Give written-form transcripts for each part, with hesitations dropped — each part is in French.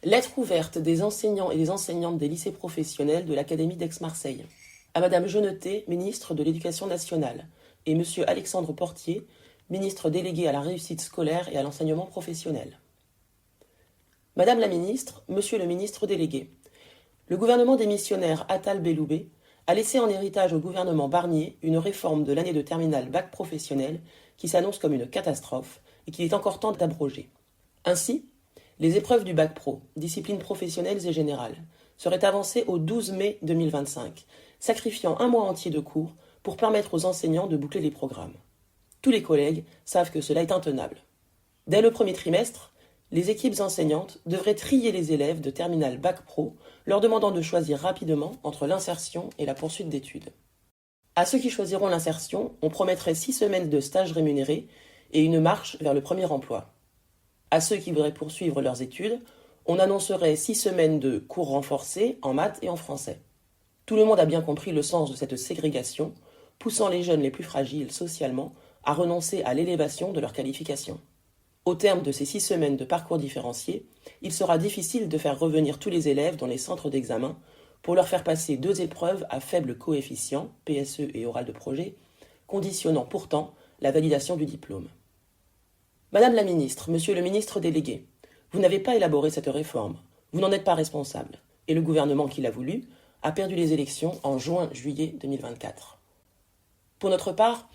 Lettre ouverte des enseignants et des enseignantes des lycées professionnels de l'Académie d'Aix-Marseille. À Madame Jeunetet, ministre de l'Éducation nationale, et Monsieur Alexandre Portier, ministre délégué à la réussite scolaire et à l'enseignement professionnel. Madame la ministre, Monsieur le ministre délégué, le gouvernement démissionnaire Attal Belloubet a laissé en héritage au gouvernement Barnier une réforme de l'année de terminale bac professionnel qui s'annonce comme une catastrophe et qu'il est encore temps d'abroger. Ainsi, les épreuves du bac pro, disciplines professionnelles et générales, seraient avancées au 12 mai 2025, sacrifiant un mois entier de cours pour permettre aux enseignants de boucler les programmes. Tous les collègues savent que cela est intenable. Dès le premier trimestre, les équipes enseignantes devraient trier les élèves de terminale bac pro, leur demandant de choisir rapidement entre l'insertion et la poursuite d'études. À ceux qui choisiront l'insertion, on promettrait 6 semaines de stage rémunéré et une marche vers le premier emploi. À ceux qui voudraient poursuivre leurs études, on annoncerait 6 semaines de cours renforcés en maths et en français. Tout le monde a bien compris le sens de cette ségrégation, poussant les jeunes les plus fragiles socialement à renoncer à l'élévation de leur qualification. Au terme de ces 6 semaines de parcours différenciés, il sera difficile de faire revenir tous les élèves dans les centres d'examen pour leur faire passer 2 épreuves à faible coefficient, PSE et oral de projet, conditionnant pourtant la validation du diplôme. Madame la ministre, Monsieur le ministre délégué, vous n'avez pas élaboré cette réforme, vous n'en êtes pas responsable, et le gouvernement qui l'a voulu a perdu les élections en juin-juillet 2024. Pour notre part,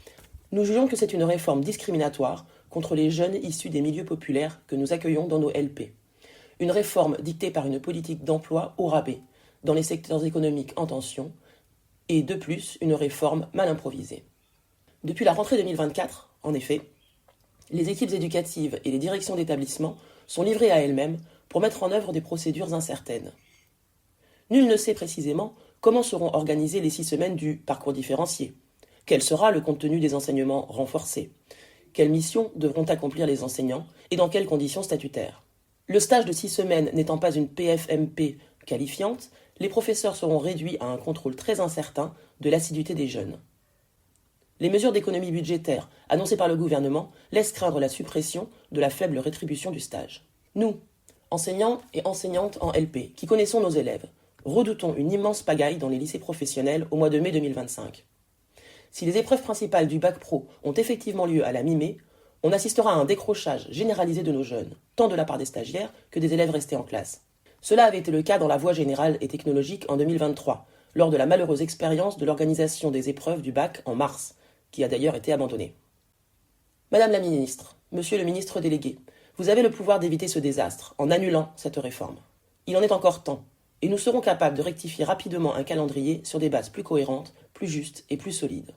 nous jugeons que c'est une réforme discriminatoire contre les jeunes issus des milieux populaires que nous accueillons dans nos LP. Une réforme dictée par une politique d'emploi au rabais, dans les secteurs économiques en tension, et de plus, une réforme mal improvisée. Depuis la rentrée 2024, en effet, les équipes éducatives et les directions d'établissement sont livrées à elles-mêmes pour mettre en œuvre des procédures incertaines. Nul ne sait précisément comment seront organisées les 6 semaines du parcours différencié. Quel sera le contenu des enseignements renforcés? Quelles missions devront accomplir les enseignants et dans quelles conditions statutaires? Le stage de 6 semaines n'étant pas une PFMP qualifiante, les professeurs seront réduits à un contrôle très incertain de l'assiduité des jeunes. Les mesures d'économie budgétaire annoncées par le gouvernement laissent craindre la suppression de la faible rétribution du stage. Nous, enseignants et enseignantes en LP, qui connaissons nos élèves, redoutons une immense pagaille dans les lycées professionnels au mois de mai 2025. Si les épreuves principales du bac pro ont effectivement lieu à la mi-mai, on assistera à un décrochage généralisé de nos jeunes, tant de la part des stagiaires que des élèves restés en classe. Cela avait été le cas dans la voie générale et technologique en 2023, lors de la malheureuse expérience de l'organisation des épreuves du bac en mars, qui a d'ailleurs été abandonnée. Madame la ministre, Monsieur le ministre délégué, vous avez le pouvoir d'éviter ce désastre en annulant cette réforme. Il en est encore temps, et nous serons capables de rectifier rapidement un calendrier sur des bases plus cohérentes, plus justes et plus solides.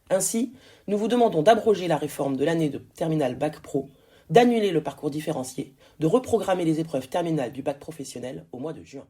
Ainsi, nous vous demandons d'abroger la réforme de l'année de terminale bac pro, d'annuler le parcours différencié, de reprogrammer les épreuves terminales du bac professionnel au mois de juin.